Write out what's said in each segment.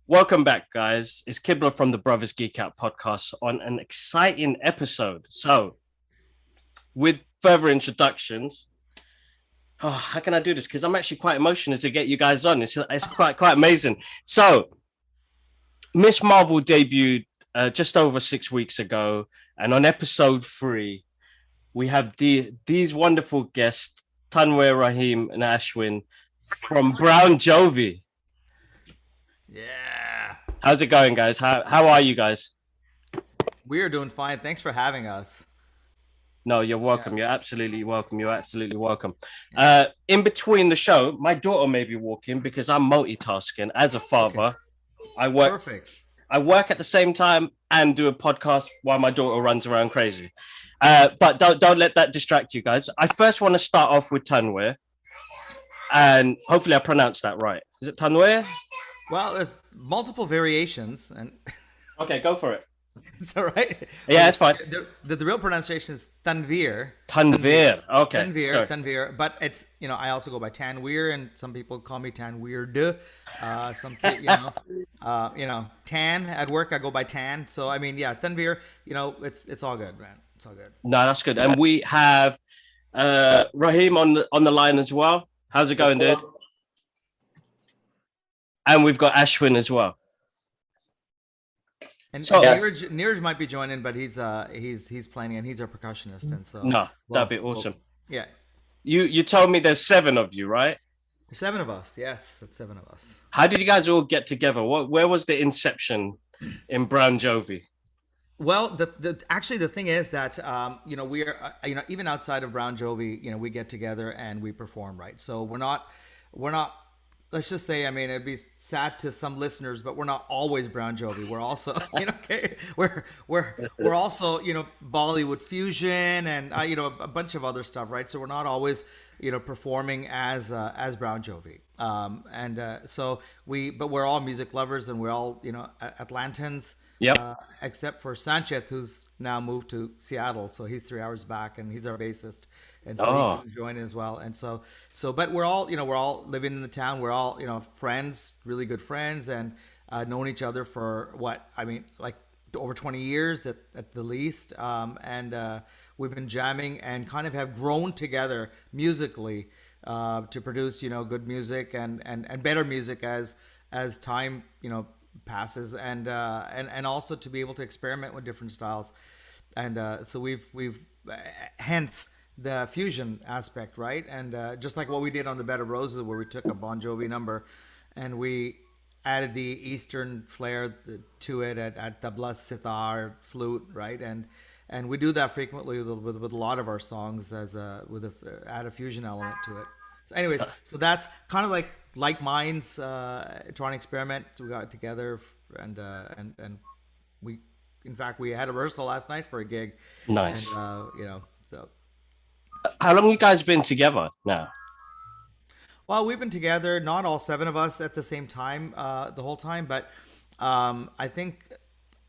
Welcome back, guys. It's Kibler from the Brothers Geek Out podcast on an exciting episode. So, with further introductions, how can I do this? Because I'm actually quite emotional to get you guys on. It's quite amazing. So, Miss Marvel debuted just over 6 weeks ago, and on episode 3, we have these wonderful guests, Tanwir, Rahim, and Ashwin from Brown Jovi. Yeah. How's it going, guys? How are you guys? We are doing fine. Thanks for having us. No, you're welcome. Yeah. You're absolutely welcome. You're absolutely welcome. In between the show, my daughter may be walking because I'm multitasking as a father. Okay. I work at the same time and do a podcast while my daughter runs around crazy. But don't let that distract you guys. I first want to start off with Tanwir, and hopefully I pronounced that right. Is it Tanwir? Well, there's multiple variations, and okay, go for it. It's all right. Yeah, it's fine. The real pronunciation is Tanvir. Tanvir. Okay. Tanvir. But it's, I also go by Tanweer, and some people call me Tanweerd. Some people, Tan at work, I go by Tan. So I mean, yeah, Tanvir. It's all good, man. It's all good. No, that's good. And we have Rahim on the line as well. How's it going, dude? And we've got Ashwin as well. And so Neeraj might be joining, but he's playing, and he's our percussionist, and so that'd be awesome. Yeah. You told me there's 7 of you, right? 7 of us. Yes, that's 7 of us. How did you guys all get together? Where was the inception in Brown Jovi? Well, actually the thing is that we are even outside of Brown Jovi, we get together and we perform, right? So we're not. Let's just say, I mean, it'd be sad to some listeners, but we're not always Brown Jovi. We're also, we're also, Bollywood fusion and a bunch of other stuff, right? So we're not always, performing as Brown Jovi. But we're all music lovers, and we're all, Atlantans. Yep. Except for Sancheth, who's now moved to Seattle, so he's 3 hours back, and he's our bassist, and so he can join as well. And but we're all, we're all living in the town. We're all, friends, really good friends, and known each other for like over 20 years at the least. We've been jamming and kind of have grown together musically to produce, good music and better music as time, passes, and also to be able to experiment with different styles, and so we've hence the fusion aspect, right? And just like what we did on the Bed of Roses, where we took a Bon Jovi number and we added the Eastern flair to it at tabla, sitar, flute, right? And we do that frequently with a lot of our songs add a fusion element to it. So anyways, so that's kind of like minds trying to experiment. So we got together and we, in fact, we had a rehearsal last night for a gig. Nice. And, so. How long you guys been together now? Well, we've been together, not all 7 of us at the same time, the whole time, but I think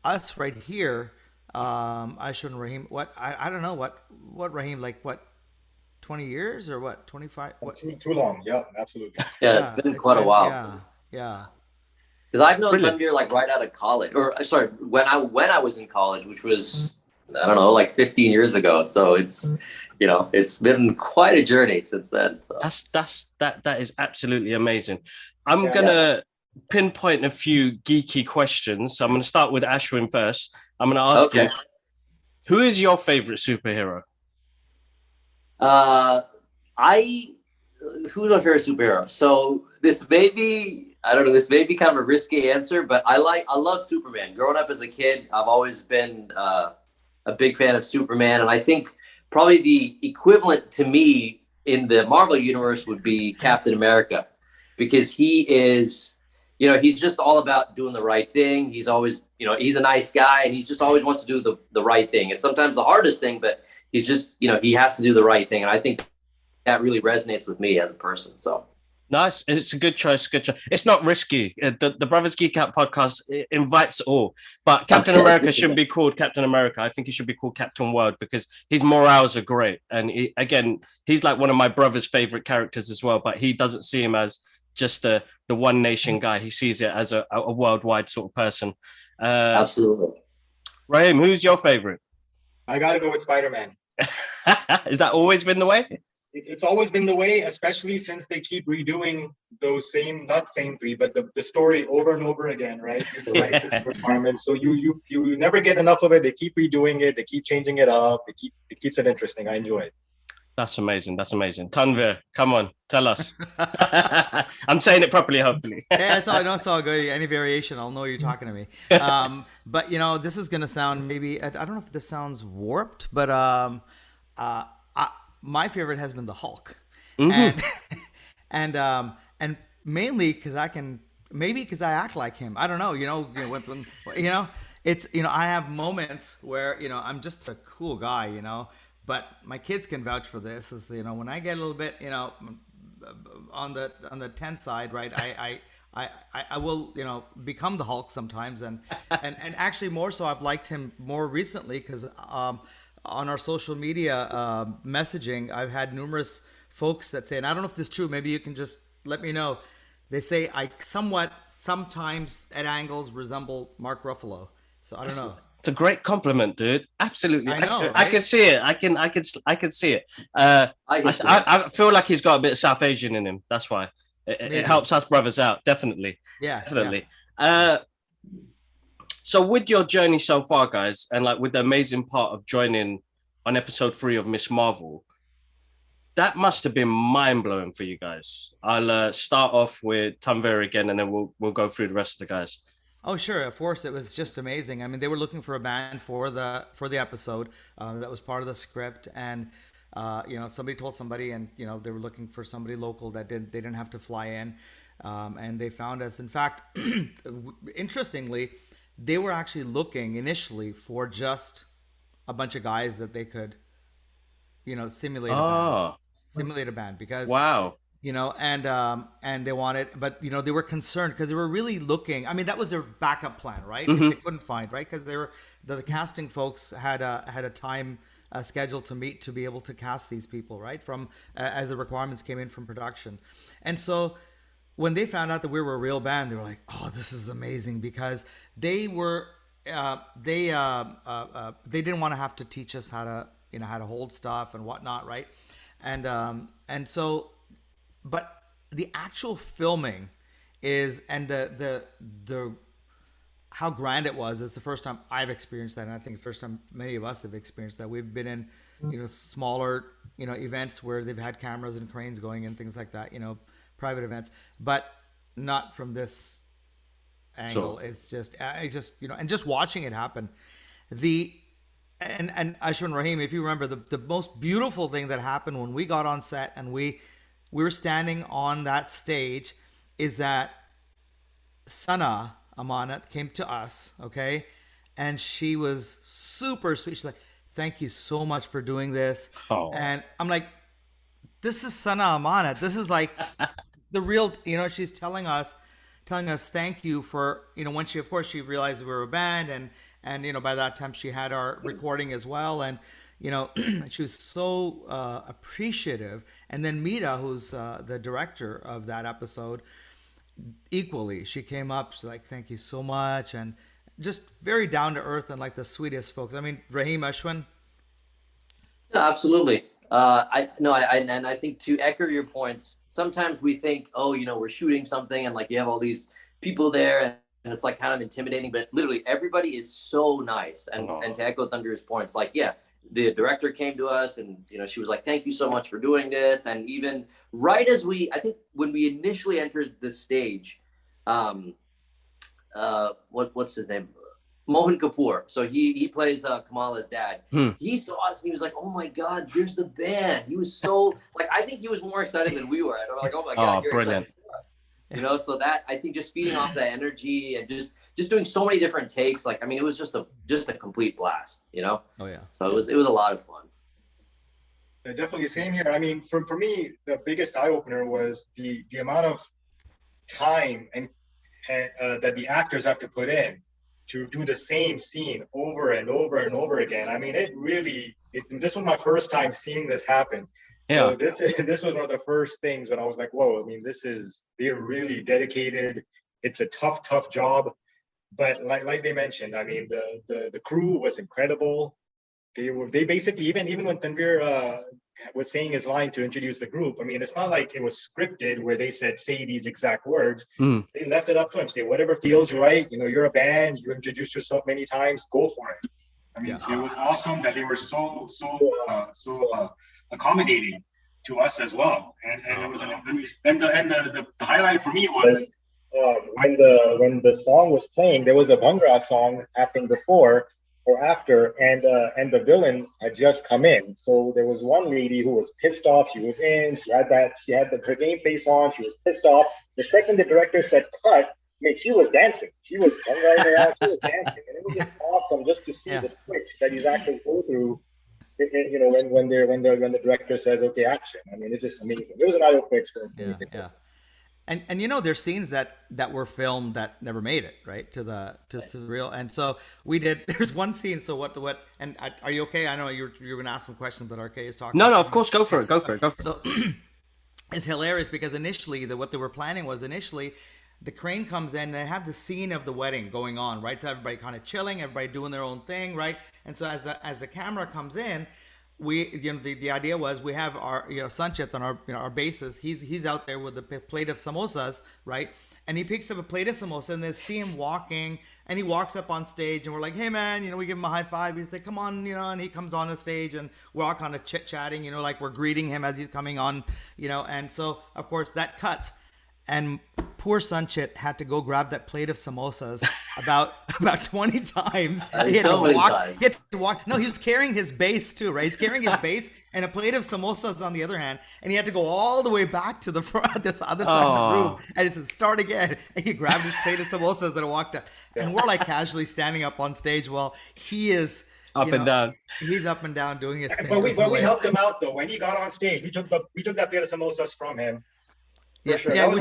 us right here, Ashwin and Rahim, I don't know what Rahim, 20 years or what? 25? What? Too long. Yeah, absolutely. Yeah, it's been quite a while. Yeah. Because I've known Tanvir right out of college, or sorry, when I was in college, which was, I don't know, 15 years ago. So it's, it's been quite a journey since then. So. That is absolutely amazing. I'm gonna pinpoint a few geeky questions. So I'm gonna start with Ashwin first. I'm gonna ask you, who is your favorite superhero? Who's my favorite superhero? So this may be kind of a risky answer, but I love Superman. Growing up as a kid, I've always been a big fan of Superman, and I think probably the equivalent to me in the Marvel universe would be Captain America, because he is, he's just all about doing the right thing. He's always, he's a nice guy, and he just always wants to do the right thing. It's sometimes the hardest thing, but he's just, he has to do the right thing. And I think that really resonates with me as a person. So Nice. It's a good choice. Good choice. It's not risky. The Brothers Geek Out podcast invites all. But Captain America shouldn't be called Captain America. I think he should be called Captain World because his morals are great. And again, he's like one of my brother's favorite characters as well. But he doesn't see him as just the one nation guy. He sees it as a worldwide sort of person. Absolutely. Raheem, who's your favorite? I got to go with Spider-Man. Has that always been the way? It's always been the way, especially since they keep redoing those not same three, but the story over and over again, right? Licensing requirements. So you never get enough of it. They keep redoing it. They keep changing it up. It keeps it interesting. I enjoy it. That's amazing. That's amazing. Tanvir, come on, tell us. I'm saying it properly, hopefully. Yeah, it's all good. Any variation, I'll know you're talking to me. But this is gonna sound maybe I don't know if this sounds warped, but my favorite has been the Hulk, and and mainly because I act like him. I don't know. When it's I have moments where I'm just a cool guy. But my kids can vouch for this. Is when I get a little bit on the tense side, right? I will become the Hulk sometimes, and actually more so I've liked him more recently because on our social media messaging, I've had numerous folks that say, and I don't know if this is true, maybe you can just let me know. They say I sometimes at angles resemble Mark Ruffalo. So I don't know. It's a great compliment, dude. Absolutely. I know. I can see it. I can see it. I feel like he's got a bit of South Asian in him. That's why it helps us brothers out. Definitely. Yeah. Definitely. Yeah. So with your journey so far, guys, and like with the amazing part of joining on episode 3 of Miss Marvel, that must have been mind blowing for you guys. I'll start off with Tanvir again, and then we'll go through the rest of the guys. Oh, sure. Of course, it was just amazing. I mean, they were looking for a band for the episode. That was part of the script, and somebody told somebody, and they were looking for somebody local that they didn't have to fly in, and they found us. In fact, interestingly, they were actually looking initially for just a bunch of guys that they could, simulate a band because wow. And they wanted, but they were concerned because they were really looking. I mean, that was their backup plan, right? Mm-hmm. They couldn't find, right? Because the casting folks had a time schedule to meet to be able to cast these people, right? From as the requirements came in from production, and so when they found out that we were a real band, they were like, "Oh, this is amazing!" Because they were they didn't want to have to teach us how to hold stuff and whatnot, right? And so. But the actual filming and the how grand it was. It's the first time I've experienced that, and I think the first time many of us have experienced that. We've been in smaller events where they've had cameras and cranes going and things like that, private events, but not from this angle. Sure. It's just and just watching it happen. And Ashwin, Raheem, if you remember, the most beautiful thing that happened when we got on set and we were standing on that stage is that Sana Amanat came to us, okay? And she was super sweet. She's like, "Thank you so much for doing this." Oh. And I'm like, this is Sana Amanat. This is like the real, she's telling us thank you for, when she, of course, she realized we were a band and by that time she had our recording as well. And, she was so appreciative. And then Mira, who's the director of that episode, equally, she came up, she's like, "Thank you so much," and just very down to earth and like the sweetest folks. I mean, Raheem, Ashwin? Yeah, absolutely. I think to echo your points, sometimes we think, we're shooting something and like you have all these people there and it's like kind of intimidating, but literally everybody is so nice. And to echo Thunder's points, like, yeah, the director came to us and, she was like, "Thank you so much for doing this." And even right as I think when we initially entered the stage, what's his name? Mohan Kapoor. So he plays Kamala's dad. He saw us and he was like, "Oh my God, here's the band." He was so like, I think he was more excited than we were. I'm like, "Oh my God, you're brilliant." Excited. So that, I think, just feeding off that energy and just doing so many different takes. Like, I mean, it was just a complete blast, Oh yeah. So it was a lot of fun. Definitely same here. I mean, for me, the biggest eye opener was the amount of time and that the actors have to put in to do the same scene over and over and over again. I mean, this was my first time seeing this happen. Yeah. So this was one of the first things when I was like, whoa, I mean, they're really dedicated. It's a tough job. But like they mentioned, I mean, the crew was incredible. They basically, even when Tanvir was saying his line to introduce the group, I mean, it's not like it was scripted where they said say these exact words. Mm. They left it up to him. Say whatever feels right. You know, you're a band. You introduced yourself many times. Go for it. I mean, so it was awesome that they were so accommodating to us as well. And it was the highlight for me was when the song was playing, there was a Bhangra song happening before or after, and the villains had just come in. So there was one lady who was pissed off. She was in. She had her game face on. She was pissed off. The second the director said cut, I mean, she was dancing. She was running around. She was dancing, and it was just awesome just to see the switch that these actors go through. You know, when the director says okay, action. I mean, it's just amazing. It was an eye-opening experience. Yeah. And you know, there's scenes that were filmed that never made it right to the real. And so we did. There's one scene. So what? And are you okay? I know you're going to ask some questions, but RK is talking. No, of course, go for it. So it's hilarious because initially what they were planning was the crane comes in and they have the scene of the wedding going on, right? So everybody kind of chilling, everybody doing their own thing, right? And so as the camera comes in, the idea was we have our Sanchit on our bassist. He's out there with a plate of samosas, right? And he picks up a plate of samosas and they see him walking and he walks up on stage and we're like, hey man, we give him a high five. He's like, come on, and he comes on the stage and we're all kind of chit chatting, like we're greeting him as he's coming on, and so of course that cuts. And poor Sanchit had to go grab that plate of samosas about 20 times. He had to walk. No, he was carrying his bass too, right? He's carrying his bass and a plate of samosas on the other hand, and he had to go all the way back to the front, this other side of the room, and he said, "Start again." And he grabbed his plate of samosas and walked up. And we're like casually standing up on stage while he is up and down. He's up and down doing his thing. But we helped him out though. When he got on stage, we took that plate of samosas from him. Sure. Yeah, we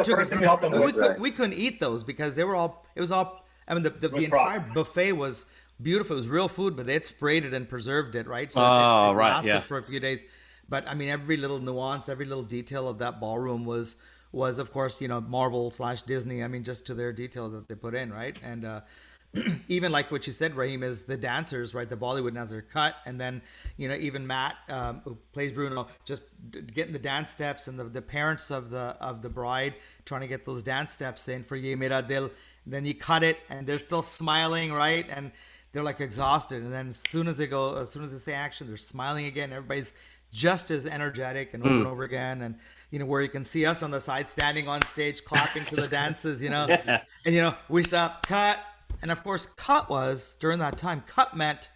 couldn't eat those because it was all. I mean, the entire buffet was beautiful. It was real food, but they had sprayed it and preserved it, right? So it lasted for a few days. But I mean, every little nuance, every little detail of that ballroom was of course, Marvel/Disney. I mean, just to their detail that they put in, right? And even like what you said, Raheem, is the dancers, right? The Bollywood dancers cut, and then even Matt, who plays Bruno, just getting the dance steps, and the parents of the bride trying to get those dance steps in for Ye Mera Dil. Then you cut it, and they're still smiling, right? And they're like exhausted, and then as soon as they say action, they're smiling again. Everybody's just as energetic and over and over again, and where you can see us on the side standing on stage clapping to the dances, and we stop, cut. And of course, cut was, during that time, cut meant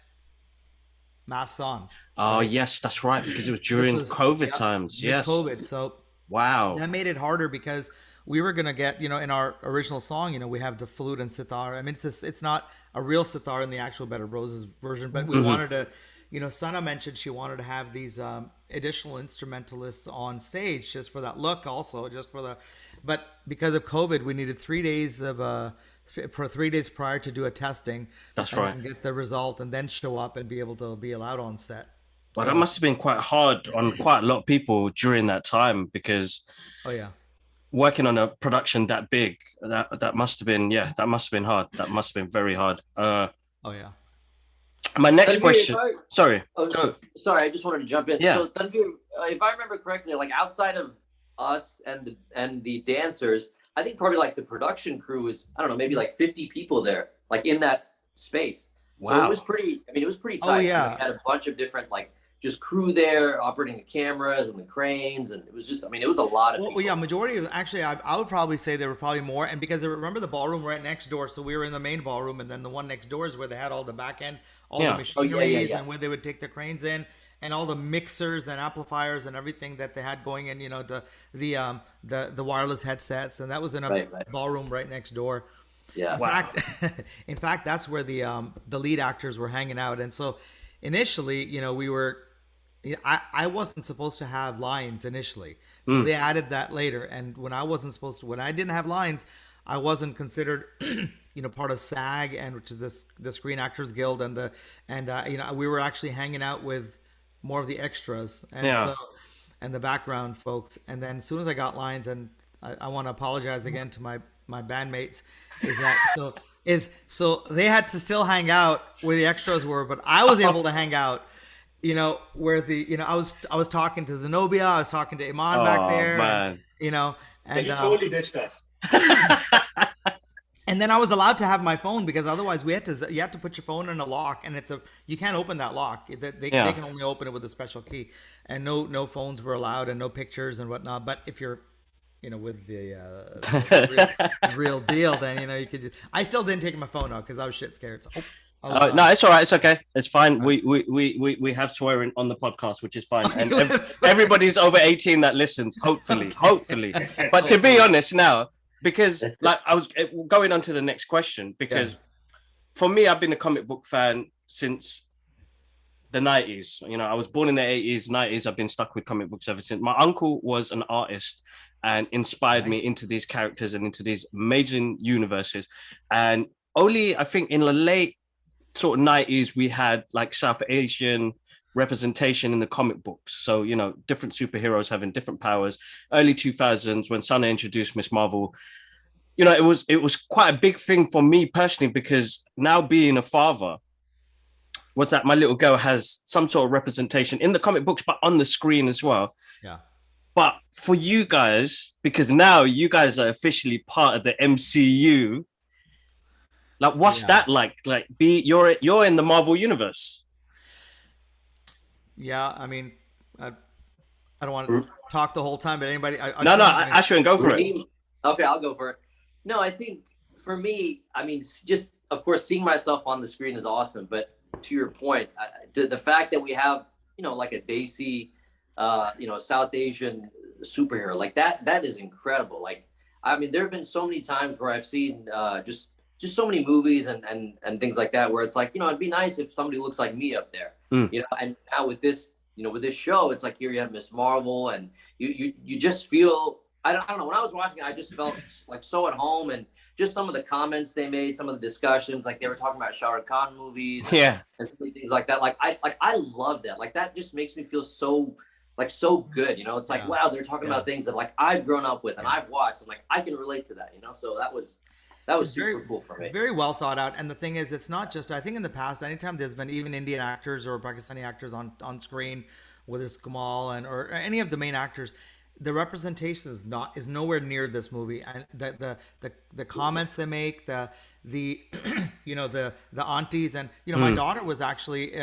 masks on. Oh, right? Yes, that's right, because it was during COVID times. Yes. COVID. So, wow. That made it harder because we were going to get, in our original song, we have the flute and sitar. I mean, it's not a real sitar in the actual Bed of Roses version, but we wanted to, Sana mentioned she wanted to have these additional instrumentalists on stage just for that look also, but because of COVID, we needed 3 days for 3 days prior to do a testing. That's right. And get the result and then show up and be able to be allowed on set. Well, that must have been quite hard on quite a lot of people during that time because working on a production that big, that must have been hard. That must have been very hard. My next question. Sorry, I just wanted to jump in. Yeah. So Tanvir, if I remember correctly, like outside of us and the dancers, I think probably like the production crew was, I don't know, maybe like 50 people there, like in that space. Wow. So it was pretty tight. Oh, yeah. We had a bunch of different, like, just crew there operating the cameras and the cranes. And it was just, it was a lot of people. Well, yeah, majority of, actually, I would probably say there were probably more. And because remember the ballroom right next door. So we were in the main ballroom and then the one next door is where they had all the back end, all the machineries and where they would take the cranes in. And all the mixers and amplifiers and everything that they had going in, the wireless headsets, and that was in a ballroom right next door. Yeah. In fact, that's where the lead actors were hanging out. And so, initially, we were I wasn't supposed to have lines initially, so Mm. they added that later. And when I wasn't supposed to, when I didn't have lines, I wasn't considered, part of SAG, and which is the Screen Actors Guild, and we were actually hanging out with more of the extras, and Yeah. so and the background folks. And then as soon as I got lines, and I want to apologize again to my bandmates, is that so they had to still hang out where the extras were, but I was able to hang out, where I was talking to Zenobia, I was talking to Iman back Oh there, and man. you know, Yeah, and he totally ditched us. and then I was allowed to have my phone, because otherwise you have to put your phone in a lock, and you can't open that lock. They Yeah. can only open it with a special key, and no phones were allowed, and no pictures and whatnot. But if you're with the real deal, then you could. I still didn't take my phone out because I was shit scared. So, No, it's all right. It's okay. It's fine. We have swearing on the podcast, which is fine. And everybody's over 18 that listens, hopefully. But to be honest now, because like I was going on to the next question, because for me, I've been a comic book fan since the 90s. I was born in the 80s, 90s. I've been stuck with comic books ever since. My uncle was an artist and inspired me into these characters and into these amazing universes. And only, I think, in the late sort of 90s, we had like South Asian representation in the comic books. So, different superheroes having different powers. Early 2000s, when Sana introduced Miss Marvel, it was quite a big thing for me personally, because now being a father, was that my little girl has some sort of representation in the comic books, but on the screen as well. Yeah. But for you guys, because now you guys are officially part of the MCU, like what's that like? Like you're in the Marvel universe. Yeah, I mean, I don't want to talk the whole time, but anybody? No, Ashwin, go for it. Okay, I'll go for it. No, I think for me, I mean, just of course, seeing myself on the screen is awesome. But to your point, the fact that we have, like a Desi, South Asian superhero like that is incredible. Like, I mean, there have been so many times where I've seen just so many movies and things like that, where it's like, it'd be nice if somebody looks like me up there, and now with this, with this show, it's like here you have Miss Marvel, and you just feel, I don't know. When I was watching it, I just felt like so at home, and just some of the comments they made, some of the discussions, like they were talking about Shah Rukh Khan movies, and things like that. Like I love that. Like that just makes me feel so good. It's like, wow, they're talking about things that like I've grown up with and I've watched, and like I can relate to that. So that was super cool for me. Very well thought out. And the thing is, it's not just, I think in the past, anytime there's been even Indian actors or Pakistani actors on screen, whether it's Kamal or any of the main actors, the representation is nowhere near this movie. And the comments they make, the the aunties, and my daughter was actually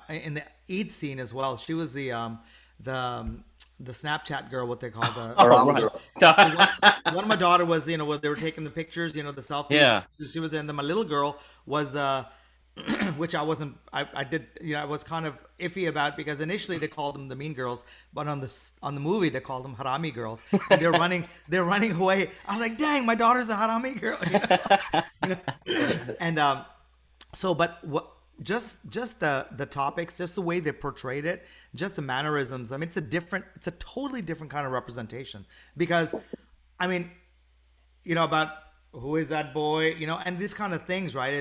in the Eid scene as well. She was the Snapchat girl, what they call the one of my daughter was, when they were taking the pictures, the selfies. Yeah. She was there, and then my little girl was the which I was kind of iffy about, because initially they called them the mean girls, but on the movie they called them harami girls. And they're running away. I was like, dang, my daughter's a harami girl. And so, but what, just the topics, just the way they portrayed it, just the mannerisms. I mean, it's a totally different kind of representation, because I mean, about who is that boy, and these kind of things, right?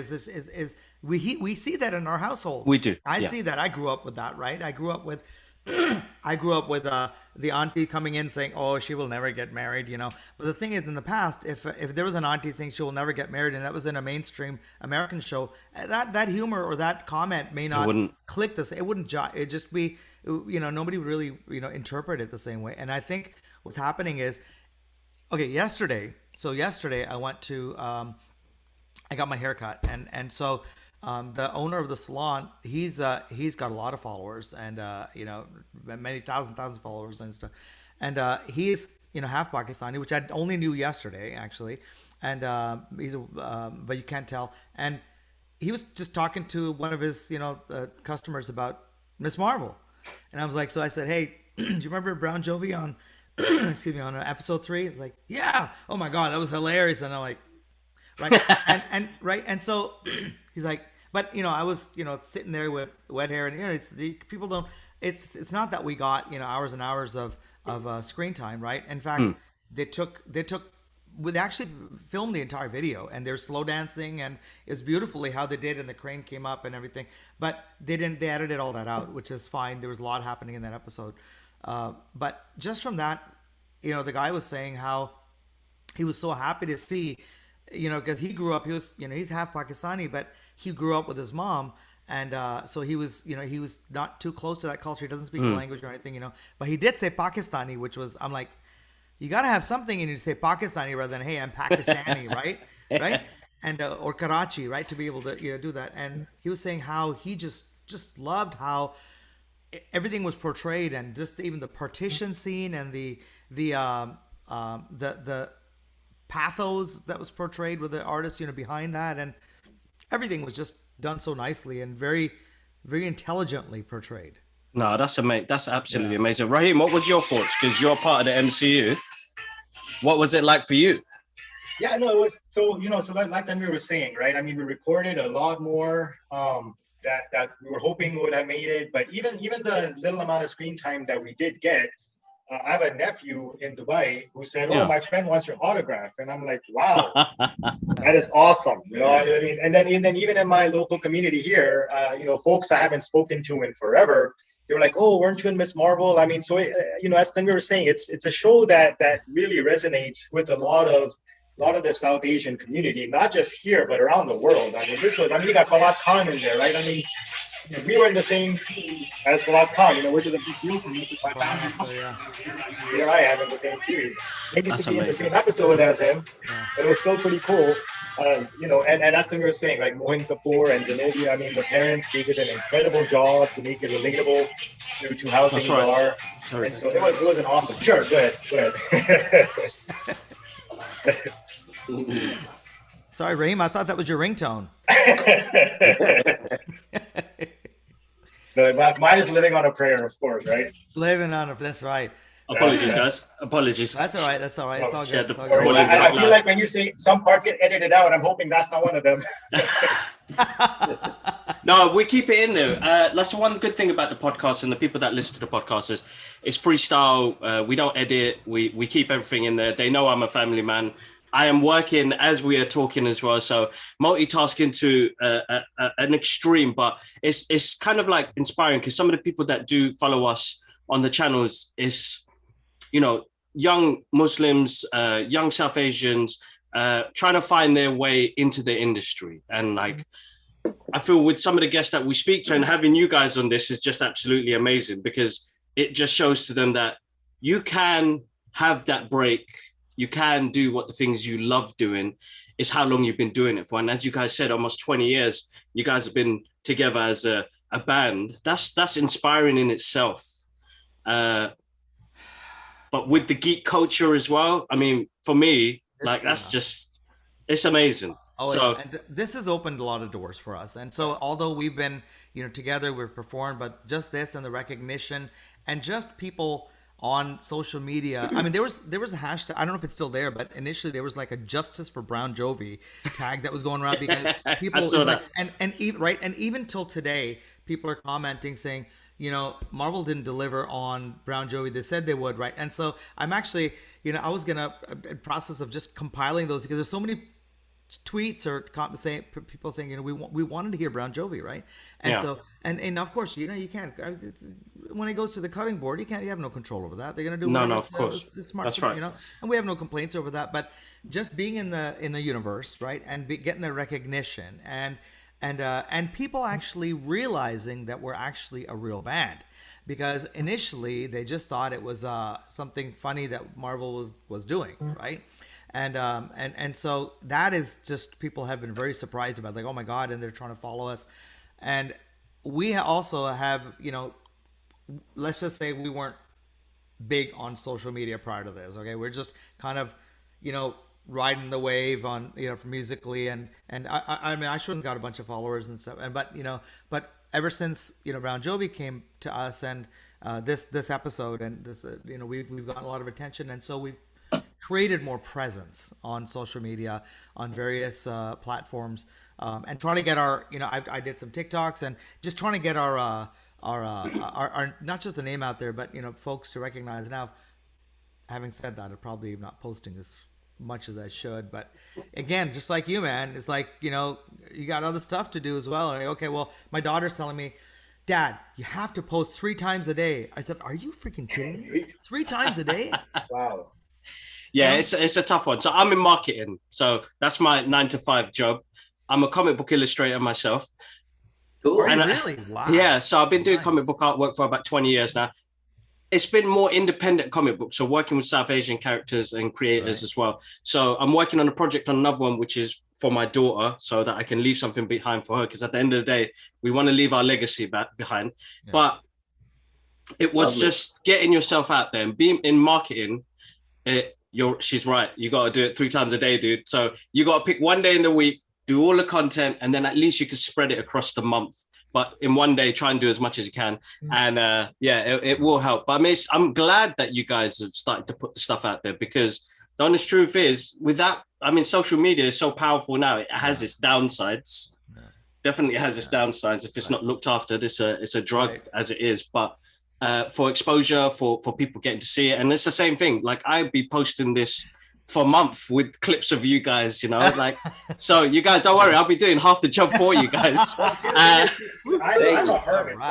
We see that in our household. We do. I see that. I grew up with that, right? I grew up with the auntie coming in saying, "Oh, she will never get married," But the thing is, in the past, if there was an auntie saying she will never get married, and that was in a mainstream American show, that humor or that comment may not click this. It wouldn't jive. It just be, nobody would really interpret it the same way. And I think what's happening is, okay, yesterday I went to I got my hair cut, and so the owner of the salon, he's got a lot of followers, and many thousand followers and stuff, and he's half Pakistani, which I only knew yesterday actually, and but you can't tell. And he was just talking to one of his customers about Miss Marvel, and I was like, so I said, hey, do you remember Brown Jovi on excuse me, on episode 3? It's like, yeah, oh my god, that was hilarious. And I'm like, right, and so he's like, but I was sitting there with wet hair, and people don't, it's not that we got hours and hours of screen time, right? In fact, they actually filmed the entire video, and they're slow dancing, and it's beautifully how they did, and the crane came up and everything. But they edited all that out, which is fine. There was a lot happening in that episode. But just from that, the guy was saying how he was so happy to see, because he grew up, he was, he's half Pakistani, but he grew up with his mom. And so he was not too close to that culture. He doesn't speak the language or anything, but he did say Pakistani, which was, I'm like, you got to have something in you to say Pakistani rather than, hey, I'm Pakistani, right? Right? And, or Karachi, right? To be able to, do that. And he was saying how he just loved how everything was portrayed, and just even the partition scene, and the pathos that was portrayed with the artist, behind that, and everything was just done so nicely and very, very intelligently portrayed. No, that's amazing. That's absolutely amazing. Raheem, what was your thoughts? Because you're part of the MCU. What was it like for you? Yeah, no, it was so like we were saying, right? I mean, we recorded a lot more that we were hoping would have made it, but even the little amount of screen time that we did get, I have a nephew in Dubai who said, "Oh, my friend wants your autograph," and I'm like, "Wow, that is awesome!" I mean, and then even in my local community here, folks I haven't spoken to in forever, they were like, "Oh, weren't you in Miss Marvel?" I mean, so as we were saying, it's a show that really resonates with a lot of the South Asian community, not just here but around the world. I mean, you got Fawad Khan in there, right? I mean, we were in the same team as Fawad Khan, which is a big deal for me. My family. Here I am in the same series. Maybe to be in the same episode as him, but it was still pretty cool. And as we were saying, like Mohin Kapoor and Zenobia, I mean, the parents did an incredible job to make it relatable to how things are. Sorry. And so it was an awesome. Sure, go ahead. Sorry, Raheem, I thought that was your ringtone. No, mine is living on a prayer, of course, right? Living on a, that's right. Apologies, guys. Apologies. That's all right. It's all good. I feel like when you say some parts get edited out, I'm hoping that's not one of them. No, we keep it in there. That's one good thing about the podcast and the people that listen to the podcast is it's freestyle. We don't edit. We keep everything in there. They know I'm a family man. I am working as we are talking as well, so multitasking to an extreme, but it's kind of like inspiring because some of the people that do follow us on the channels is, young Muslims, young South Asians, trying to find their way into the industry. And like, I feel with some of the guests that we speak to and having you guys on this is just absolutely amazing because it just shows to them that you can have that break. You can do what the things you love doing. It's how long you've been doing it for. And as you guys said, almost 20 years, you guys have been together as a band. That's inspiring in itself. But with the geek culture as well, I mean, for me, it's amazing. And this has opened a lot of doors for us. And so although we've been, together, we've performed, but just this and the recognition and just people on social media. I mean, there was a hashtag. I don't know if it's still there, but initially there was like a "Justice for Brown Jovi" tag that was going around because people and even till today, people are commenting saying, Marvel didn't deliver on Brown Jovi. They said they would, right? And so I'm actually, I was gonna process of just compiling those because there's so many tweets or people saying, we wanted to hear Brown Jovi, right? And so and of course, you can't when it goes to the cutting board, you have no control over that. They're gonna do no, of course. Smart, that's right. And we have no complaints over that. But just being in the universe, right, and getting the recognition and people actually realizing that we're actually a real band. Because initially they just thought it was something funny that Marvel was doing, right? And so that is just people have been very surprised about, like, oh my God, and they're trying to follow us. And we also have, let's just say we weren't big on social media prior to this. Okay, we're just kind of, riding the wave on, for musically, and I mean I shouldn't got a bunch of followers and stuff, but ever since Brown Jovi came to us and this episode and this we've gotten a lot of attention, and so we've created more presence on social media, on various platforms, and trying to get our, I did some TikToks and just trying to get our are not just the name out there, but folks to recognize. Now, having said that, I'm probably not posting as much as I should, but again, just like you, man, it's like you got other stuff to do as well. Like, okay, well, my daughter's telling me, Dad, you have to post 3 times a day. I said, are you freaking kidding me? 3 times a day? Wow. Yeah, it's a tough one. So I'm in marketing, so that's my 9 to 5 job. I'm a comic book illustrator myself. Cool. Are you really? Wow. Yeah, so I've been doing Nice. comic book artwork for about 20 years now. It's been more independent comic books, so working with South Asian characters and creators as well. So I'm working on a project on another one, which is for my daughter, so that I can leave something behind for her. Because at the end of the day, we want to leave our legacy behind. Yeah. But it was just getting yourself out there and being in marketing. She's right. You got to do it 3 times a day, dude. So you got to pick one day in the week, do all the content, and then at least you can spread it across the month. But in one day, try and do as much as you can. And it will help. But I mean, I'm glad that you guys have started to put the stuff out there, because the honest truth is, social media is so powerful now. It has its downsides. Definitely has its downsides if it's not looked after. It's a drug as it is. But for exposure, for people getting to see it. And it's the same thing. Like, I'd be posting this for a month with clips of you guys, so you guys don't worry, I'll be doing half the job for you guys. I'm a hermit,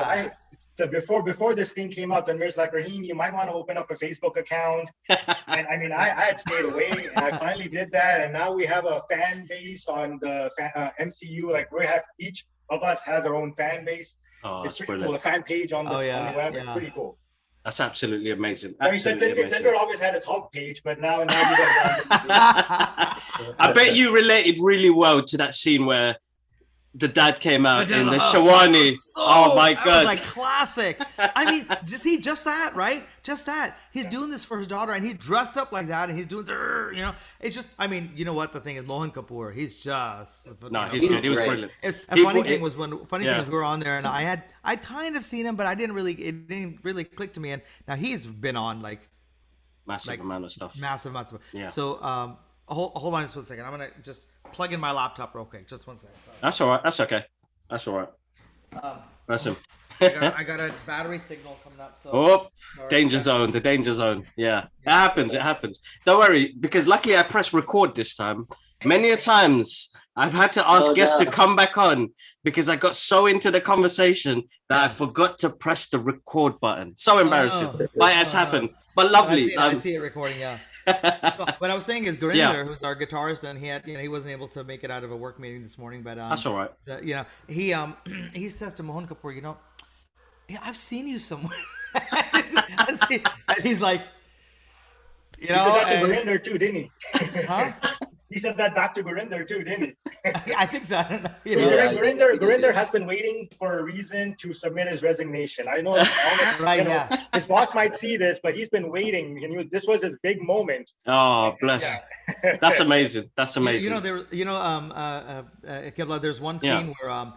so before this thing came out, then there's like, Raheem, you might want to open up a Facebook account. And I mean, I had stayed away, and I finally did that, and now we have a fan base on the MCU. Like, we have, each of us has our own fan base. It's pretty cool. A fan page on the web. It's pretty cool. That's absolutely amazing. Denver always had its Hulk page, but now you guys I bet you related really well to that scene where the dad came out in the Shawani. Oh my God. That was like classic. I mean, just that, right? Just that. He's doing this for his daughter, and he dressed up like that, and he's doing, it's just, I mean, you know what the thing is, Mohan Kapoor, he's just, he was brilliant. Funny thing was we were on there, and I'd kind of seen him, but it didn't really click to me. And now he's been on like massive amount of stuff. Massive amounts of. Yeah. So, hold on just 1 second. I'm going to just plug in my laptop real quick. Just 1 second. Sorry. That's all right. That's okay. That's all right. That's him. I got a battery signal coming up. So danger zone. The danger zone. Yeah. It happens. It happens. Don't worry, because luckily I pressed record this time. Many a times I've had to ask guests to come back on because I got so into the conversation that I forgot to press the record button. So embarrassing. But it has happened. But lovely. I see it recording, yeah. So, what I was saying is Gurinder, who's our guitarist, and he wasn't able to make it out of a work meeting this morning, but that's all right. So, he says to Mohan Kapoor, I've seen you somewhere. And he's like, he said that to Gurinder too, didn't he? Huh? He said that back to Gurinder too, didn't he? I think so. I don't know. Gurinder has been waiting for a reason to submit his resignation. I know, his boss might see this, but he's been waiting. This was his big moment. Oh, bless. Yeah. That's amazing. That's amazing. Kibla, there's one scene where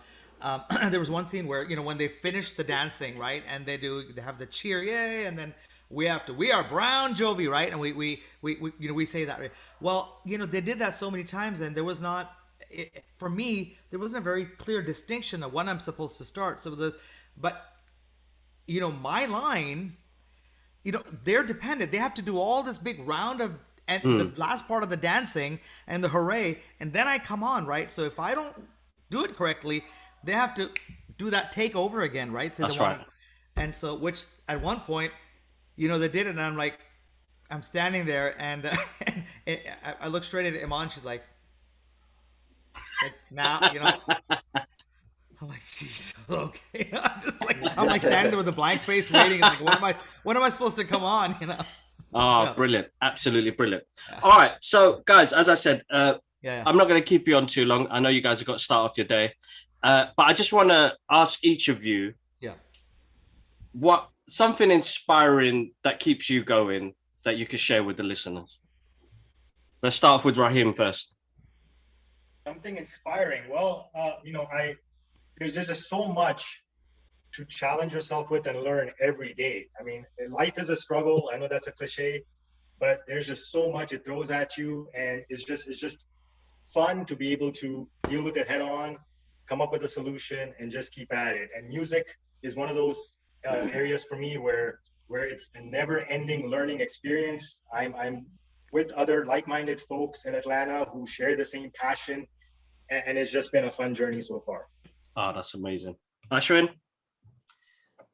there was one scene where when they finish the dancing, right, and they have the cheer, yay, and then we are brown Jovi, right? And we say that, right? Well, they did that so many times, and there was not, for me, there wasn't a very clear distinction of when I'm supposed to start. But my line, they're dependent. They have to do all this big round of, and the last part of the dancing and the hooray, and then I come on, right? So if I don't do it correctly, they have to do that take over again, right? So that's right. And so, which at one point, they did it, and I'm like, I'm standing there, and I look straight at Iman. She's like now, I'm like, jeez, okay. I'm like standing there with a blank face, waiting. Like, when am I supposed to come on? Brilliant, absolutely brilliant. All right, so guys, as I said, I'm not going to keep you on too long. I know you guys have got to start off your day, but I just want to ask each of you, what something inspiring that keeps you going that you can share with the listeners. Let's start off with Raheem first. Something inspiring. Well, there's just so much to challenge yourself with and learn every day. I mean, life is a struggle. I know that's a cliche, but there's just so much it throws at you, and it's just fun to be able to deal with it head on, come up with a solution, and just keep at it. And music is one of those areas for me where it's a never-ending learning experience. I'm with other like-minded folks in Atlanta who share the same passion, and it's just been a fun journey so far. Oh, that's amazing. Ashwin?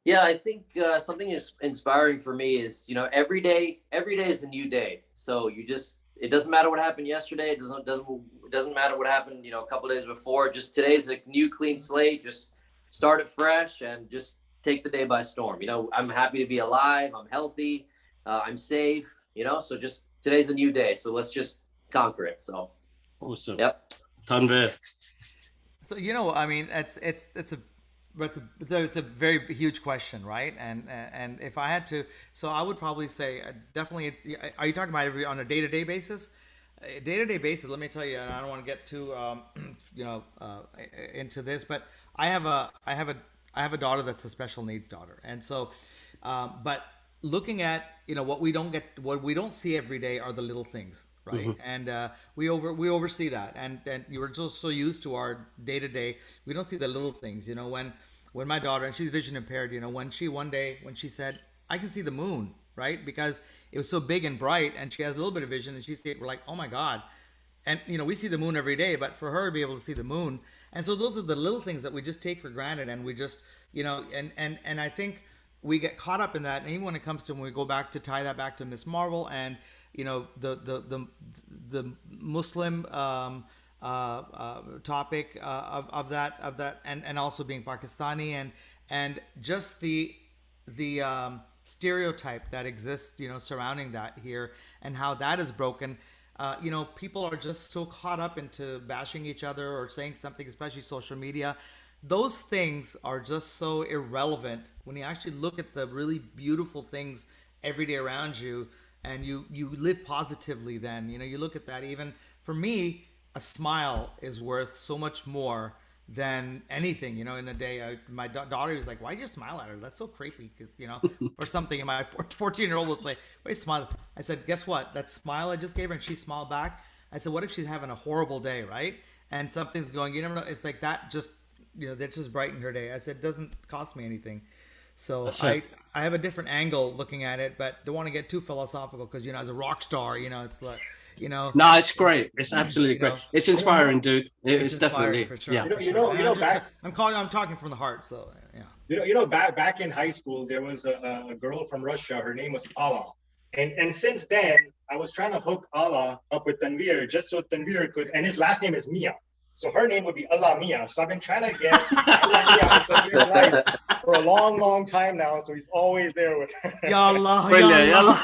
Yeah, I think something is inspiring for me is, every day is a new day. So it doesn't matter what happened yesterday. It doesn't matter what happened, a couple of days before. Just today's a new clean slate. Just start it fresh and just take the day by storm. I'm happy to be alive. I'm healthy. I'm safe. So just today's a new day. So let's just conquer it. So awesome. Yep. Tanvir. So I mean, it's a very huge question, right? And if I had to, so I would probably say definitely. Are you talking about on a day-to-day basis? Day-to-day basis. Let me tell you, and I don't want to get too into this, but I have a daughter that's a special needs daughter, and so, but looking at what we don't see every day are the little things. Right. Mm-hmm. And we oversee that, and you were just so used to our day to day, we don't see the little things. When my daughter, and she's vision impaired, when she said, I can see the moon, right? Because it was so big and bright, and she has a little bit of vision, and we're like, oh my God. And we see the moon every day, but for her to be able to see the moon, and so those are the little things that we just take for granted, and we just and I think we get caught up in that, and even when it comes to when we go back to tie that back to Miss Marvel and the Muslim topic of that and also being Pakistani and just the stereotype that exists surrounding that here and how that is broken. People are just so caught up into bashing each other or saying something, especially social media. Those things are just so irrelevant when you actually look at the really beautiful things every day around you. And you live positively then. You look at that. Even for me, a smile is worth so much more than anything. In a day, my daughter was like, why'd you smile at her? That's so creepy. Or something. And my 14-year-old was like, why you smile? I said, guess what? That smile I just gave her and she smiled back. I said, what if she's having a horrible day, right? And something's going, you never know. It's like that just, that just brightened her day. I said, it doesn't cost me anything. So I have a different angle looking at it, but don't want to get too philosophical because as a rock star, it's like No, it's great. It's absolutely great. It's inspiring, dude. It's definitely for sure. Yeah. I'm talking from the heart. So yeah. Back in high school, there was a girl from Russia. Her name was Allah, and since then I was trying to hook Allah up with Tanvir just so Tanvir could, and his last name is Mia. So her name would be Allah Mia. So I've been trying to get Allah Mia into Tanvir's life for a long, long time now. So he's always there with her. Ya Allah, brilliant. Ya Allah.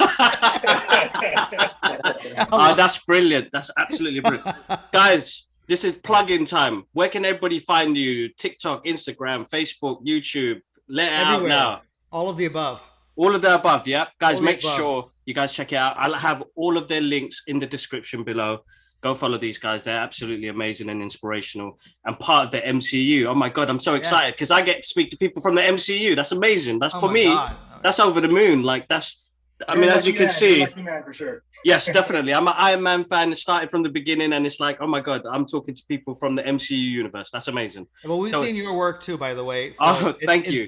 Oh, that's brilliant. That's absolutely brilliant. Guys, this is plug-in time. Where can everybody find you? TikTok, Instagram, Facebook, YouTube. Let it Everywhere. out now. All of the above. All of the above, yeah? Guys, make above. sure you guys check it out. I'll have all of their links in the description below. Go follow these guys. They're absolutely amazing and inspirational and part of the MCU. Oh my God, I'm so excited because I get to speak to people from the MCU. That's amazing. That's for me. God. That's over the moon. Like as you can see. Lucky man for sure. Yes, definitely. I'm an Iron Man fan. It started from the beginning and it's like, oh my God, I'm talking to people from the MCU universe. That's amazing. Well, we've seen your work too, by the way. So thank you.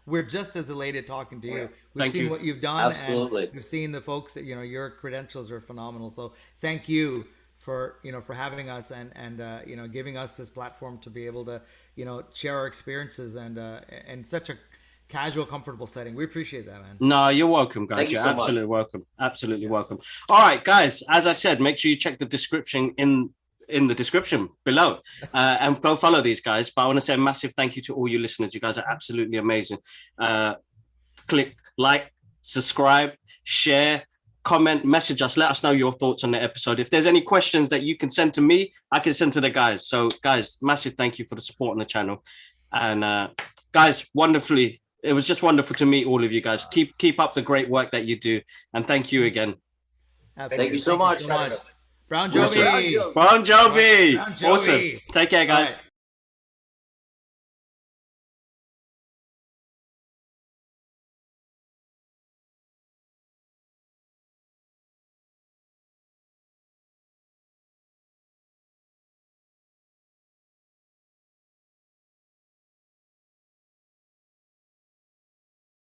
We're just as elated talking to you. We've Thank seen you. what you've done. Absolutely. And we've seen the folks that, your credentials are phenomenal. So thank you for having us and giving us this platform to be able to, share our experiences and such a casual, comfortable setting. We appreciate that, man. No, you're welcome, guys. You're absolutely welcome. Absolutely welcome. All right, guys, as I said, make sure you check the description in the description below and go follow these guys. But I want to say a massive thank you to all you listeners. You guys are absolutely amazing. Click like, subscribe, share, comment, message us, let us know your thoughts on the episode. If there's any questions that you can send to me, I can send to the guys. So guys, massive thank you for the support on the channel. And guys, it was just wonderful to meet all of you guys. Keep up the great work that you do. And thank you again. Thank you so much. Brown Jovi. Awesome. Brown Jovi. Awesome. Take care, guys.